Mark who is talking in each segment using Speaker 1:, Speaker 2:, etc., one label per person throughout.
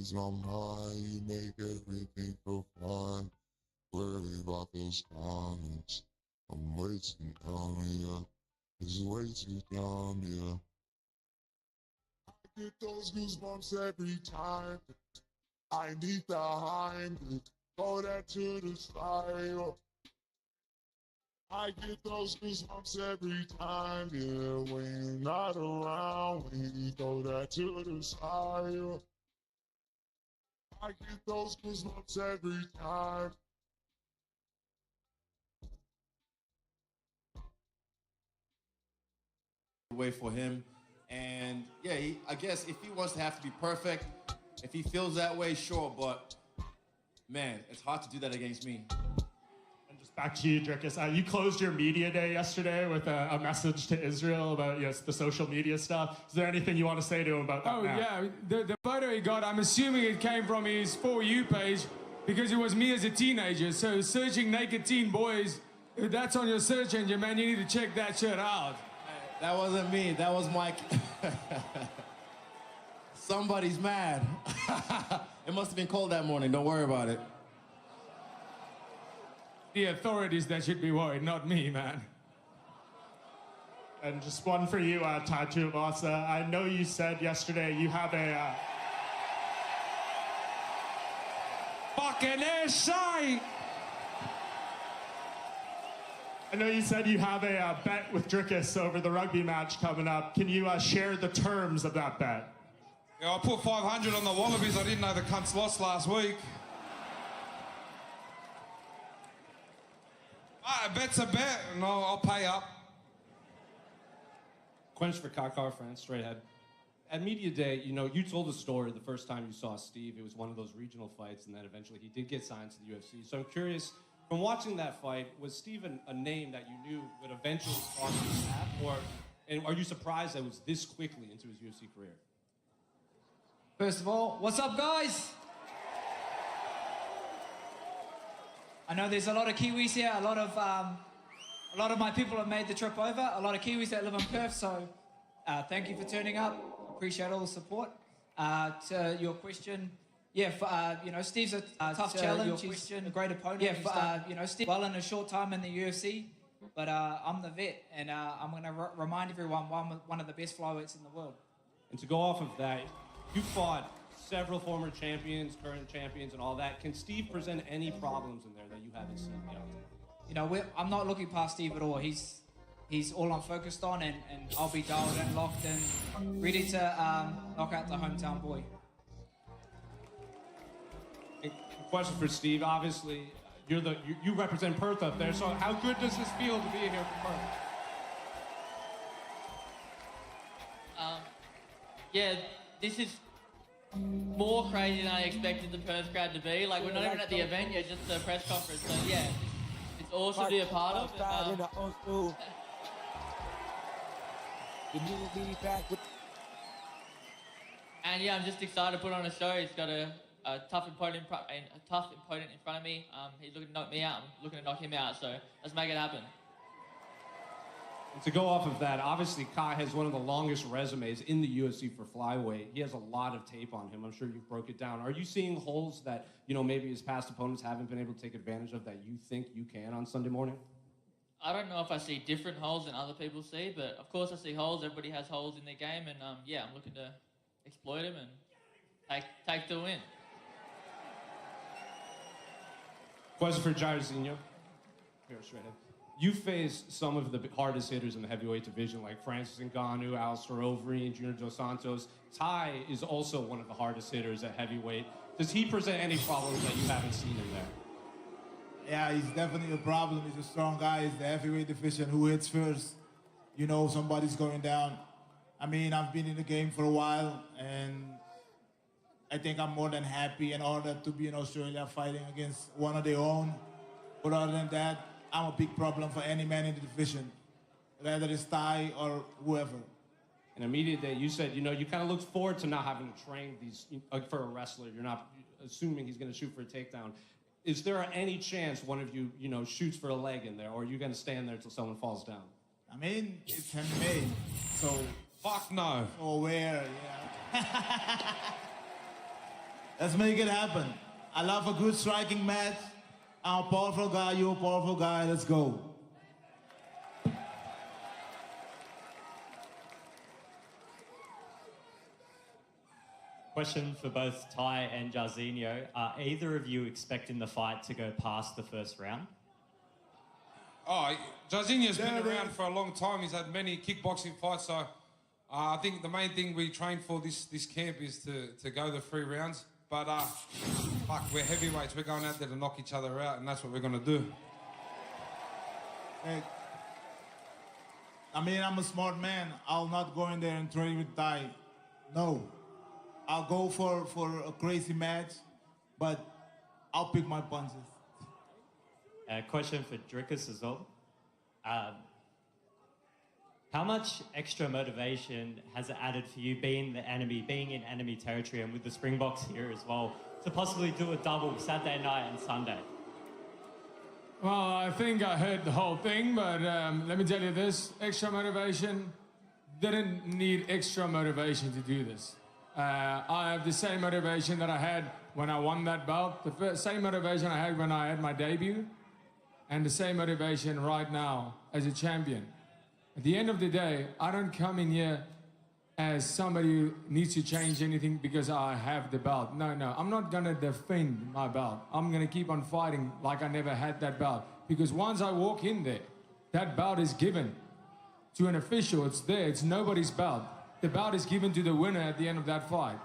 Speaker 1: ease my mind, you make everything feel fine. Worry about those comments. I'm way too dumb, yeah. It's way too dumb, yeah. I get those goosebumps every time. I need the hind, throw that to the side. I get those goosebumps every time, yeah. When you're not around, when you throw that to the side. I get those goosebumps every time.
Speaker 2: Way for him, and yeah, I guess if he wants to have to be perfect, if he feels that way, sure, but man, it's hard to do that against me.
Speaker 3: And just back to you, Dricus. You closed your media day yesterday with a message to Israel about the social media stuff. Is there anything you want to say to him about that?
Speaker 4: Oh,
Speaker 3: now?
Speaker 4: yeah. The photo he got, I'm assuming it came from his For You page because it was me as a teenager. So searching naked teen boys, if that's on your search engine, man, you need to check that shit out.
Speaker 2: That wasn't me. That was Mike. Somebody's mad. It must have been cold that morning. Don't worry about it.
Speaker 4: The authorities that should be worried, not me, man.
Speaker 3: And just one for you, Tattoo Boss. I know you said yesterday you have a...
Speaker 4: Fucking essay!
Speaker 3: I know you said you have a bet with Dricus over the rugby match coming up. Can you share the terms of that bet?
Speaker 5: Yeah, I put 500 on the Wallabies. I didn't know the cunts lost last week. A bet's a bet, and I'll pay up.
Speaker 6: Question for Kakar, France, straight ahead. At Media Day, you told a story the first time you saw Steve. It was one of those regional fights, and then eventually he did get signed to the UFC. So I'm curious, from watching that fight, was Steve a name that you knew would eventually cross his path, and are you surprised that it was this quickly into his UFC career?
Speaker 7: First of all, what's up, guys? I know there's a lot of Kiwis here. A lot of my people have made the trip over. A lot of Kiwis that live in Perth. So, thank you for turning up. Appreciate all the support. To your question, yeah, Steve's a tough challenge. He's a great opponent. Yeah, Steve well in a short time in the UFC, but I'm the vet, and I'm going to remind everyone one of the best flyweights in the world.
Speaker 6: And to go off of that, you fought several former champions, current champions, and all that. Can Steve present any problems in there that you haven't seen yet?
Speaker 7: I'm not looking past Steve at all. He's all I'm focused on, and I'll be dialed in, locked in, ready to knock out the hometown boy.
Speaker 6: Question for Steve. Obviously, you represent Perth up there. So how good does this feel to be here from Perth?
Speaker 8: Yeah, this is more crazy than I expected the Perth crowd to be. Like, we're not even at the event yet, just the press conference. So yeah, it's awesome to be a part of. And yeah, I'm just excited to put on a show. He's got a tough opponent in front of me. He's looking to knock me out. I'm looking to knock him out. So let's make it happen.
Speaker 6: And to go off of that, obviously Kai has one of the longest resumes in the UFC for flyweight. He has a lot of tape on him. I'm sure you broke it down. Are you seeing holes that maybe his past opponents haven't been able to take advantage of that you think you can on Sunday morning?
Speaker 8: I don't know if I see different holes than other people see, but of course I see holes. Everybody has holes in their game, and yeah, I'm looking to exploit them and take the win.
Speaker 6: Question for Jairzinho. Here, straight ahead. You face some of the hardest hitters in the heavyweight division, like Francis Ngannou, Alistair Overeem, Junior Dos Santos. Ty is also one of the hardest hitters at heavyweight. Does he present any problems that you haven't seen in there?
Speaker 9: Yeah, he's definitely a problem. He's a strong guy. He's the heavyweight division. Who hits first? Somebody's going down. I mean, I've been in the game for a while, and I think I'm more than happy and honored to be in Australia fighting against one of their own. But other than that, I'm a big problem for any man in the division, whether it's Ty or whoever.
Speaker 6: In Immediate Day, you said, you kind of looked forward to not having to train these, for a wrestler. You're not assuming he's going to shoot for a takedown. Is there any chance one of you, shoots for a leg in there, or are you going to stand there until someone falls down?
Speaker 9: I mean, it's MMA, so...
Speaker 5: Fuck no.
Speaker 9: So aware, yeah. Let's make it happen. I love a good striking match. I'm a powerful guy, you're a powerful guy. Let's go.
Speaker 10: Question for both Ty and Jarzinho. Are either of you expecting the fight to go past the first round?
Speaker 5: Oh, Jarzinho's been around for a long time. He's had many kickboxing fights, so I think the main thing we train for this camp is to go the 3 rounds. But fuck, we're heavyweights. We're going out there to knock each other out, and that's what we're going to do.
Speaker 9: Hey, I mean, I'm a smart man. I'll not go in there and train with Ty. No. I'll go for a crazy match, but I'll pick my punches.
Speaker 10: Question for Dricus as well. How much extra motivation has it added for you being in enemy territory and with the Springboks here as well, to possibly do a double Saturday night and Sunday?
Speaker 4: Well, I think I heard the whole thing, but let me tell you this. Extra motivation, didn't need extra motivation to do this. I have the same motivation that I had when I won that belt, the same motivation I had when I had my debut, and the same motivation right now as a champion. At the end of the day, I don't come in here as somebody who needs to change anything because I have the belt. No, I'm not gonna defend my belt. I'm gonna keep on fighting like I never had that belt. Because once I walk in there, that belt is given to an official. It's there, it's nobody's belt. The belt is given to the winner at the end of that fight.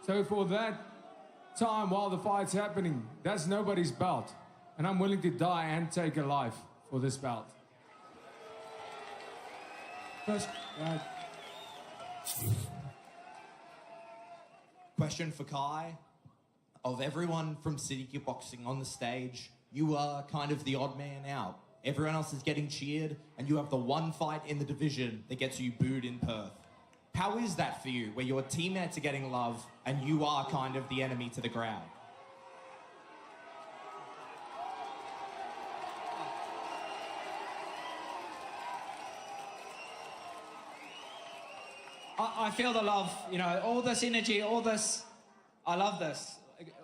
Speaker 4: So for that time while the fight's happening, that's nobody's belt. And I'm willing to die and take a life for this belt.
Speaker 11: Question for Kai. Of everyone from City Kickboxing on the stage, you are kind of the odd man out. Everyone else is getting cheered, and you have the one fight in the division that gets you booed in Perth. How is that for you, where your teammates are getting love and you are kind of the enemy to the crowd?
Speaker 7: I feel the love, all this energy, all this, I love this.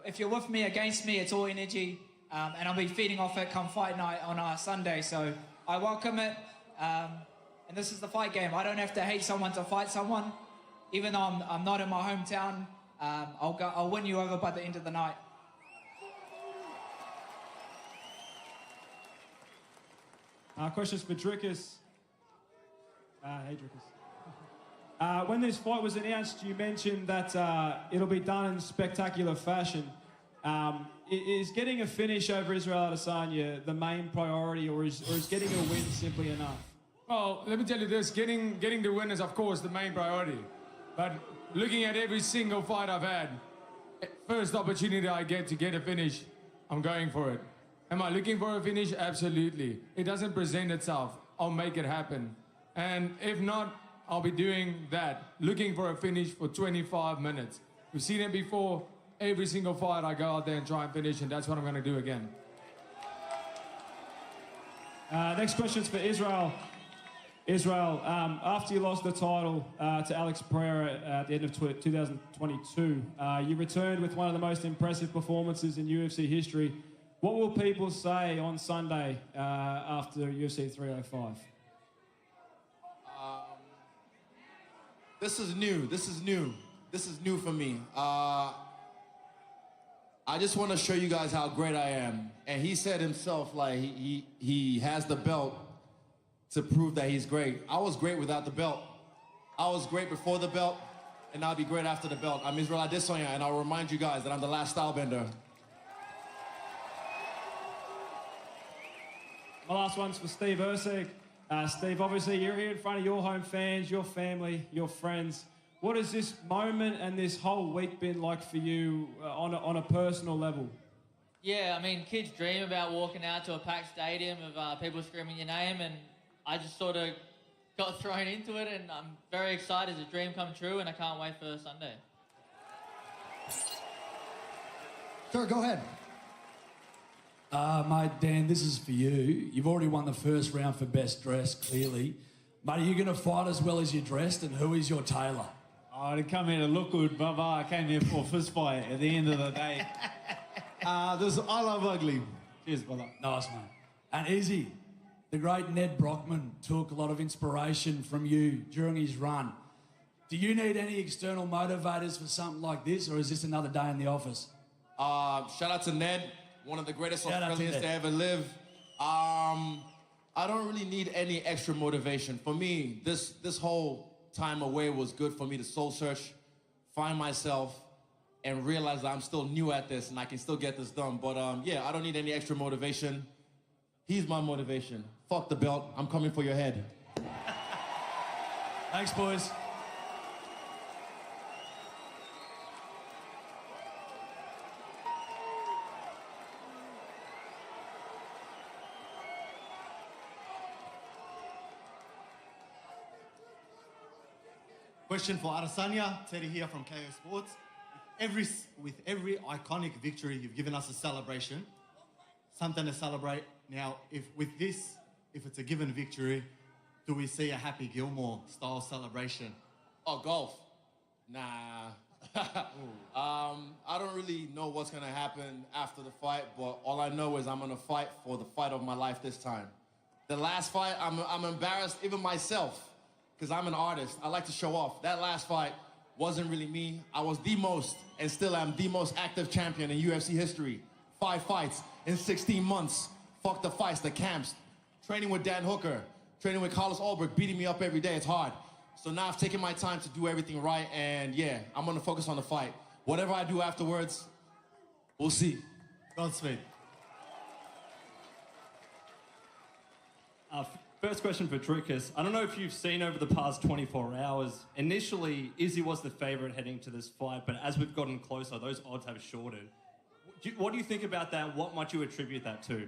Speaker 7: If you're with me, against me, it's all energy, and I'll be feeding off it come fight night on our Sunday, so I welcome it, and this is the fight game. I don't have to hate someone to fight someone, even though I'm not in my hometown. I'll win you over by the end of the night.
Speaker 12: Questions for Dricus. Hey, Dricus. When this fight was announced, you mentioned that it'll be done in spectacular fashion. Is getting a finish over Israel Adesanya the main priority, or is getting a win simply enough?
Speaker 4: Well, let me tell you this. Getting the win is, of course, the main priority. But looking at every single fight I've had, first opportunity I get to get a finish, I'm going for it. Am I looking for a finish? Absolutely. It doesn't present itself. I'll make it happen. And if not, I'll be doing that, looking for a finish for 25 minutes. We've seen it before. Every single fight I go out there and try and finish, and that's what I'm going to do again.
Speaker 12: Next question's for Israel. Israel, after you lost the title to Alex Pereira at the end of 2022, you returned with one of the most impressive performances in UFC history. What will people say on Sunday after UFC 305?
Speaker 2: This is new. This is new for me. I just want to show you guys how great I am. And he said himself, like, he has the belt to prove that he's great. I was great without the belt. I was great before the belt, and I'll be great after the belt. I'm Israel Adesanya, and I'll remind you guys that I'm the last stylebender.
Speaker 12: My last one's for Steve Erceg. Steve, obviously you're here in front of your home fans, your family, your friends. What has this moment and this whole week been like for you on a personal level?
Speaker 8: Yeah, I mean, kids dream about walking out to a packed stadium of people screaming your name, and I just sort of got thrown into it, and I'm very excited. It's a dream come true, and I can't wait for Sunday.
Speaker 13: Sure, go ahead. Mate, Dan, this is for you. You've already won the first round for best dressed, clearly. Mate, are you going to fight as well as you're dressed, and who is your tailor?
Speaker 14: Oh, I didn't come here to look good, brother. I came here for a fist fight at the end of the day. I love ugly. Cheers, brother.
Speaker 13: Nice, man. And Izzy, the great Ned Brockman took a lot of inspiration from you during his run. Do you need any external motivators for something like this, or is this another day in the office?
Speaker 2: Shout out to Ned, one of the greatest
Speaker 13: Shout out to
Speaker 2: Australians to
Speaker 13: Ned.
Speaker 2: ever live. I don't really need any extra motivation. For me, this whole time away was good for me to soul search, find myself, and realize that I'm still new at this and I can still get this done. But yeah, I don't need any extra motivation. He's my motivation. Fuck the belt. I'm coming for your head.
Speaker 13: Thanks, boys.
Speaker 15: Question for Adesanya, Teddy here from KO Sports. With every iconic victory, you've given us a celebration, something to celebrate. Now, if it's a given victory, do we see a Happy Gilmore style celebration?
Speaker 2: Oh, golf? Nah. I don't really know what's gonna happen after the fight, but all I know is I'm gonna fight for the fight of my life this time. The last fight, I'm embarrassed even myself, because I'm an artist. I like to show off. That last fight wasn't really me. I was the most, and still am the most active champion in UFC history. 5 fights in 16 months. Fuck the fights, the camps. Training with Dan Hooker, training with Carlos Ulberg, beating me up every day. It's hard. So now I've taken my time to do everything right, and yeah, I'm gonna focus on the fight. Whatever I do afterwards, we'll see.
Speaker 15: Godspeed.
Speaker 6: First question for Dricus. I don't know if you've seen over the past 24 hours, initially Izzy was the favourite heading to this fight, but as we've gotten closer, those odds have shortened. What do you think about that? What might you attribute that to?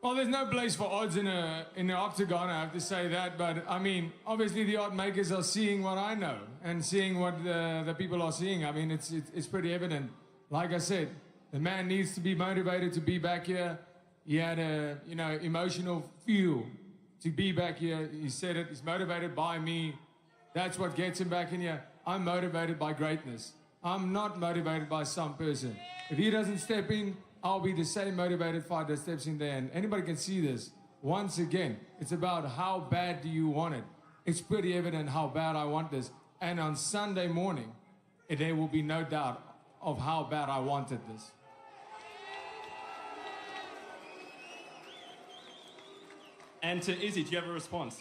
Speaker 4: Well, there's no place for odds in the octagon, I have to say that. But, I mean, obviously the odd makers are seeing what I know and seeing what the people are seeing. I mean, it's pretty evident. Like I said, the man needs to be motivated to be back here. He had a, emotional fuel to be back here. He said it. He's motivated by me. That's what gets him back in here. I'm motivated by greatness. I'm not motivated by some person. If he doesn't step in, I'll be the same motivated fighter that steps in there. And anybody can see this. Once again, it's about how bad do you want it. It's pretty evident how bad I want this. And on Sunday morning, there will be no doubt of how bad I wanted this.
Speaker 6: And to Izzy, do you have a response?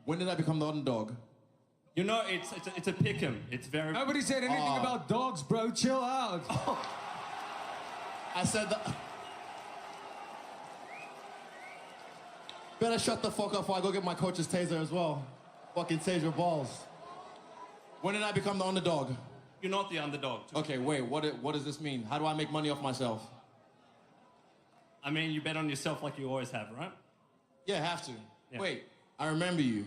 Speaker 2: When did I become the underdog?
Speaker 6: You know, it's a pick'em. It's very...
Speaker 4: Nobody said anything about dogs, bro. Chill out.
Speaker 2: I said that... Better shut the fuck up before I go get my coach's taser as well. Fucking tase your balls. When did I become the underdog?
Speaker 6: You're not the underdog.
Speaker 2: Okay, wait, what does this mean? How do I make money off myself?
Speaker 6: I mean, you bet on yourself like you always have, right?
Speaker 2: Yeah, have to.
Speaker 6: Yeah.
Speaker 2: Wait, I remember you.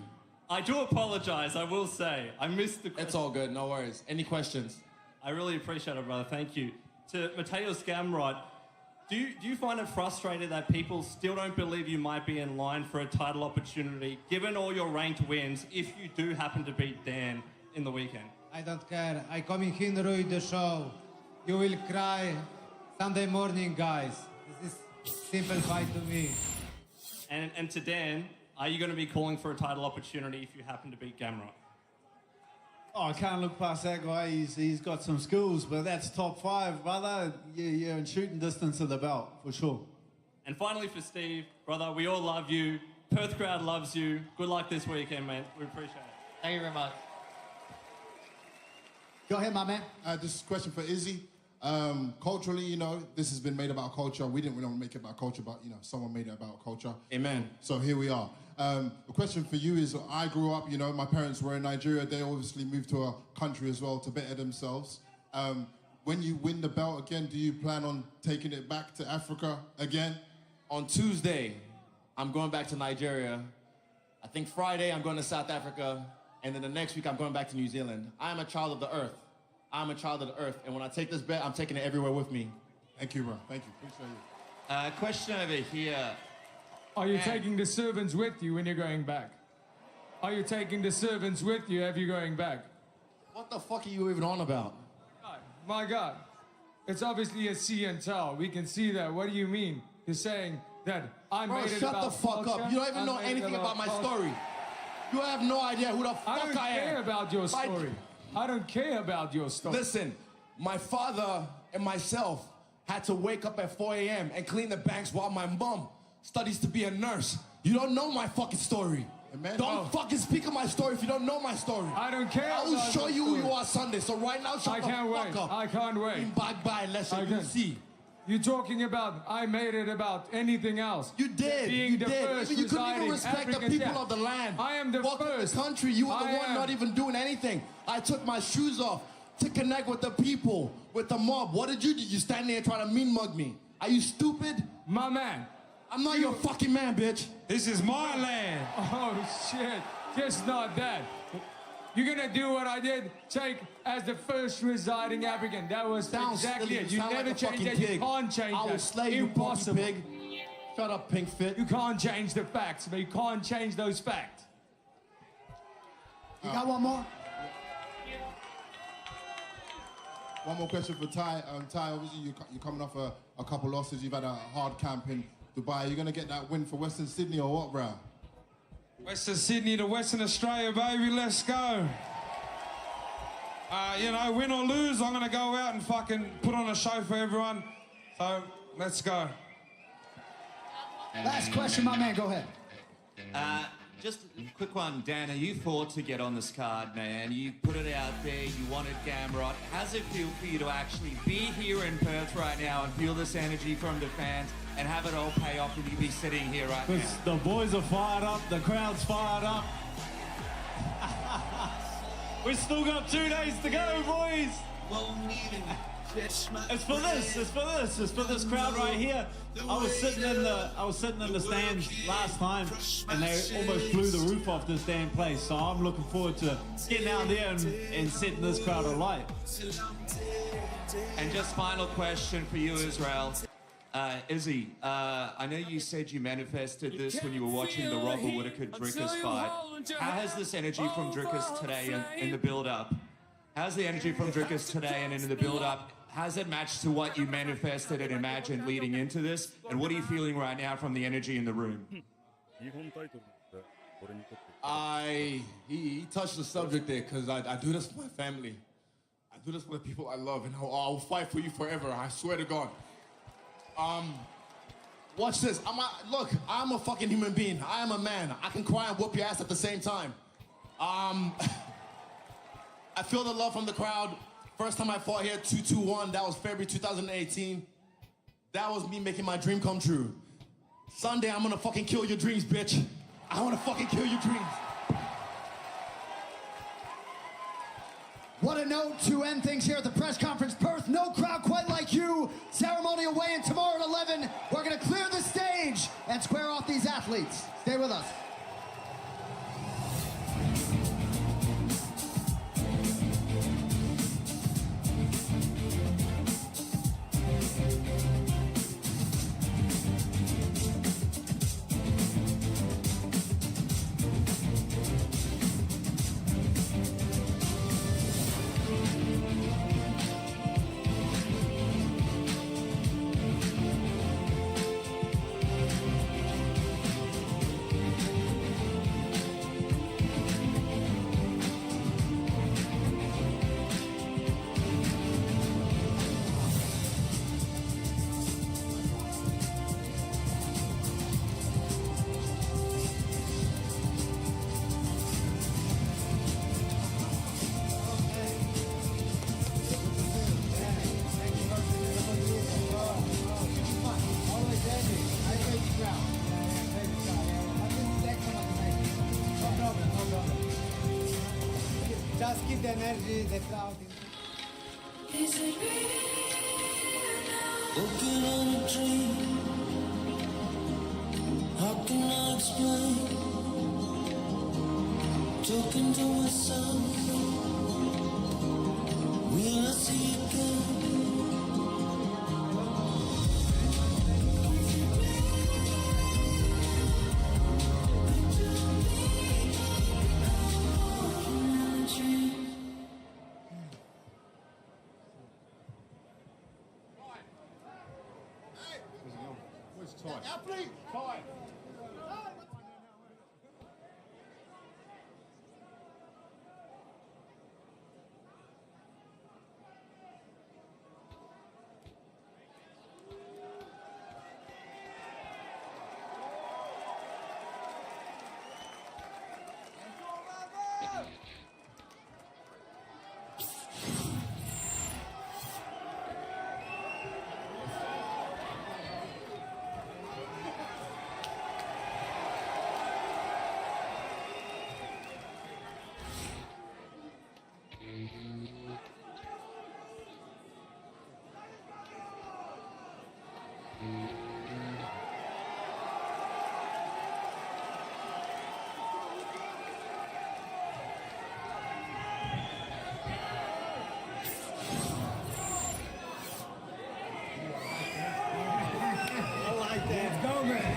Speaker 6: I do apologize, I will say. I missed the question.
Speaker 2: It's all good, no worries. Any questions?
Speaker 6: I really appreciate it, brother. Thank you. To Mateo Scamrod, do you find it frustrating that people still don't believe you might be in line for a title opportunity, given all your ranked wins, if you do happen to beat Dan in the weekend?
Speaker 16: I don't care. I come in here to ruin the show. You will cry Sunday morning, guys. This is simple fight to me.
Speaker 6: And to Dan, are you going to be calling for a title opportunity if you happen to beat Gamrot?
Speaker 14: Oh, I can't look past that guy. He's got some skills, but that's top 5, brother. You're in shooting distance of the belt, for sure.
Speaker 6: And finally for Steve, brother, we all love you. Perth crowd loves you. Good luck this weekend, man. We appreciate it.
Speaker 8: Thank you very much.
Speaker 13: Go ahead, my man.
Speaker 1: This is a question for Izzy. Culturally, this has been made about culture. We didn't really make it about culture, but, someone made it about culture.
Speaker 2: Amen.
Speaker 1: So here we are. The question for you is, I grew up, my parents were in Nigeria. They obviously moved to a country as well to better themselves. When you win the belt again, do you plan on taking it back to Africa again?
Speaker 2: On Tuesday, I'm going back to Nigeria. I think Friday, I'm going to South Africa. And then the next week, I'm going back to New Zealand. I am a child of the earth. I'm a child of the earth. And when I take this bet, I'm taking it everywhere with me.
Speaker 1: Thank you, bro. Thank you. Appreciate you.
Speaker 17: Question over here.
Speaker 4: Are you taking the servants with you when you're going back? Are you taking the servants with you if you're going back?
Speaker 2: What the fuck are you even on about?
Speaker 4: My God. It's obviously a see and tell. We can see that. What do you mean? You're saying that I
Speaker 2: Bro,
Speaker 4: made it
Speaker 2: shut
Speaker 4: about
Speaker 2: the fuck
Speaker 4: culture?
Speaker 2: up. You don't even
Speaker 4: I
Speaker 2: know
Speaker 4: made it
Speaker 2: anything about my
Speaker 4: culture?
Speaker 2: story. You have no idea who the fuck I am.
Speaker 4: I don't care about your story. I don't care about your story.
Speaker 2: Listen, my father and myself had to wake up at 4 a.m. and clean the banks while my mom studies to be a nurse. You don't know my fucking story. Don't fucking speak of my story if you don't know my story.
Speaker 4: I don't care.
Speaker 2: I will
Speaker 4: about
Speaker 2: show
Speaker 4: your
Speaker 2: you who
Speaker 4: story.
Speaker 2: you are Sunday. So right now, shut
Speaker 4: I
Speaker 2: the
Speaker 4: can't
Speaker 2: fuck
Speaker 4: wait.
Speaker 2: up.
Speaker 4: I can't wait.
Speaker 2: Bye, lesson. You see.
Speaker 4: You're talking about I made it about anything else.
Speaker 2: You did.
Speaker 4: Being
Speaker 2: You
Speaker 4: the
Speaker 2: did.
Speaker 4: first
Speaker 2: You couldn't even
Speaker 4: residing
Speaker 2: respect
Speaker 4: African
Speaker 2: the people
Speaker 4: champ.
Speaker 2: of the land.
Speaker 4: I am the
Speaker 2: Walking
Speaker 4: first.
Speaker 2: the country. You were the
Speaker 4: I
Speaker 2: one
Speaker 4: am.
Speaker 2: not even doing anything. I took my shoes off to connect with the people, with the mob. What did you do? You stand there and try to mean mug me. Are you stupid?
Speaker 4: My man.
Speaker 2: I'm not your fucking man, bitch.
Speaker 5: This is my land.
Speaker 4: Oh, shit. Just not that. You're gonna do what I did, take as the first residing African. That was exactly
Speaker 2: silly.
Speaker 4: it. You
Speaker 2: sound
Speaker 4: never
Speaker 2: like a
Speaker 4: change
Speaker 2: fucking
Speaker 4: that.
Speaker 2: pig.
Speaker 4: You can't change
Speaker 2: I
Speaker 4: that.
Speaker 2: will slay you,
Speaker 4: Impossible.
Speaker 2: pig. Shut up, pink fit.
Speaker 4: You can't change the facts, but you can't change those facts.
Speaker 17: You got one more?
Speaker 1: One more question for Ty. Ty, obviously you're coming off a couple losses. You've had a hard camp in Dubai. You're gonna get that win for Western Sydney or what, bro?
Speaker 5: Western Sydney to Western Australia, baby. Let's go. You know, win or lose, I'm gonna go out and fucking put on a show for everyone. So let's go.
Speaker 17: Last question, my man. Go ahead.
Speaker 18: Just a quick one, Dan. You fought to get on this card, man. You put it out there. You wanted Gamrot. How's it feel for you to actually be here in Perth right now and feel this energy from the fans and have it all pay off and you be sitting here right now?
Speaker 14: The boys are fired up. The crowd's fired up. We've still got 2 days to go, boys. It's for this. It's for this. It's for this crowd right here. I was sitting in the stands last time, and they almost blew the roof off this damn place. So I'm looking forward to getting out there and setting this crowd alight.
Speaker 18: And just final question for you, Israel. Izzy, I know you said you manifested this when you were watching the Robert Whittaker-Dricus fight. How has this energy from Dricus today in the build-up? How's the energy from Dricus today and in the build-up? How's it matched to what you manifested and imagined leading into this? And what are you feeling right now from the energy in the room?
Speaker 2: He touched the subject there because I do this for my family. I do this for the people I love, and I'll fight for you forever. I swear to God. Watch this. Look, I'm a fucking human being. I am a man. I can cry and whoop your ass at the same time. I feel the love from the crowd. First time I fought here, 2-2-1. That was February 2018. That was me making my dream come true. Sunday, I'm gonna fucking kill your dreams, bitch. I wanna fucking kill your dreams.
Speaker 17: What a note to end things here at the press conference. Perth, no crowd quite like you. Ceremonial weigh-in tomorrow at 11. We're going to clear the stage and square off these athletes. Stay with us.
Speaker 16: Just keep the energy, the crowd.
Speaker 19: Is it real now? Working on a dream. How can I explain? Talking to myself. Will I see again?
Speaker 9: Fight.
Speaker 17: Athlete.
Speaker 9: Fight.
Speaker 17: Let's go, man.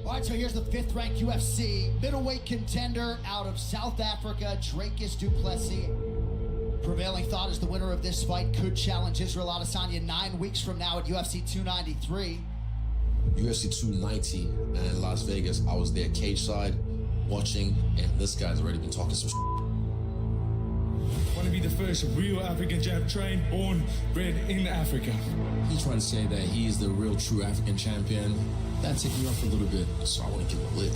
Speaker 17: All right, so here's the 5th ranked UFC middleweight contender out of South Africa, Dricus Du Plessis. Prevailing thought is the winner of this fight could challenge Israel Adesanya 9 weeks from now at UFC 293.
Speaker 20: UFC 290 in Las Vegas, I was there cage side watching, and this guy's already been talking some
Speaker 21: Want to be the first real African jab trained, born, bred in Africa.
Speaker 20: He's trying to say that he is the real true African champion. That took me off a little bit, so I want to give him a lick.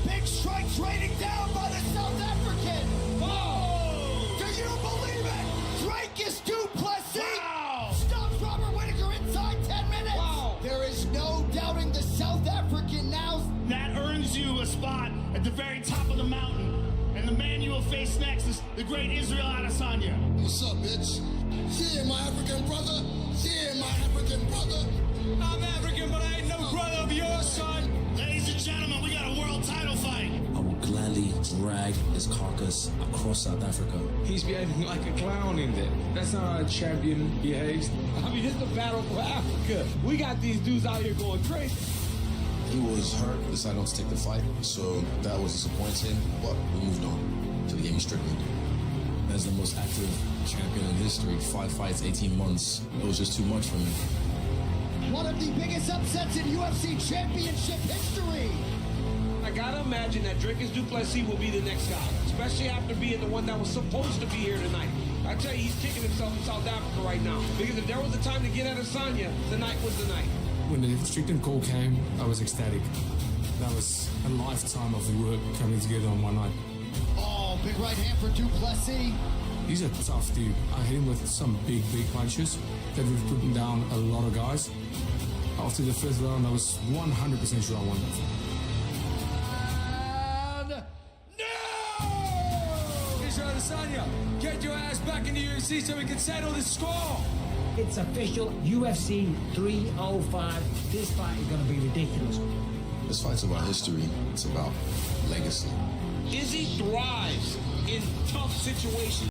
Speaker 17: Big strikes raining down by the South African.
Speaker 21: Whoa!
Speaker 17: Do you believe it? Dricus Du Plessis.
Speaker 21: Wow!
Speaker 17: Stops Robert Whittaker inside 10 minutes.
Speaker 21: Wow!
Speaker 17: There is no doubting the South African now.
Speaker 14: That earns you a spot at the very top of the mountain. And the man you will face next is the great Israel Adesanya.
Speaker 1: What's up, bitch? Yeah, my African brother. Yeah, my African brother.
Speaker 14: I'm African, but I ain't no brother of yours, son. Ladies and gentlemen, we got a world title fight.
Speaker 20: I will gladly drag his carcass across South Africa.
Speaker 21: He's behaving like a clown in there. That's not how a champion behaves. I mean, this is the battle for Africa. We got these dudes out here going crazy.
Speaker 20: He was hurt, decided not to take the fight, so that was disappointing, but we moved on to the game of Strickland. As the most active champion in history, 5 fights, 18 months, it was just too much for me.
Speaker 17: One of the biggest upsets in UFC championship history.
Speaker 22: I gotta imagine that Dricus Du Plessis will be the next guy, especially after being the one that was supposed to be here tonight. I tell you, he's kicking himself in South Africa right now, because if there was a time to get Adesanya, tonight was the night.
Speaker 21: When the Strickland call came, I was ecstatic. That was a lifetime of work coming together on one night.
Speaker 17: Oh, big right hand for Du Plessis.
Speaker 21: He's a tough dude. I hit him with some big punches that we've put down a lot of guys. After the first round, I was 100% sure I won that.
Speaker 4: Adesanya, get your ass back in the UFC so we can settle this score.
Speaker 3: It's official, UFC 305. This fight is going to be ridiculous.
Speaker 20: This fight's about history. It's about legacy.
Speaker 22: Izzy thrives in tough situations.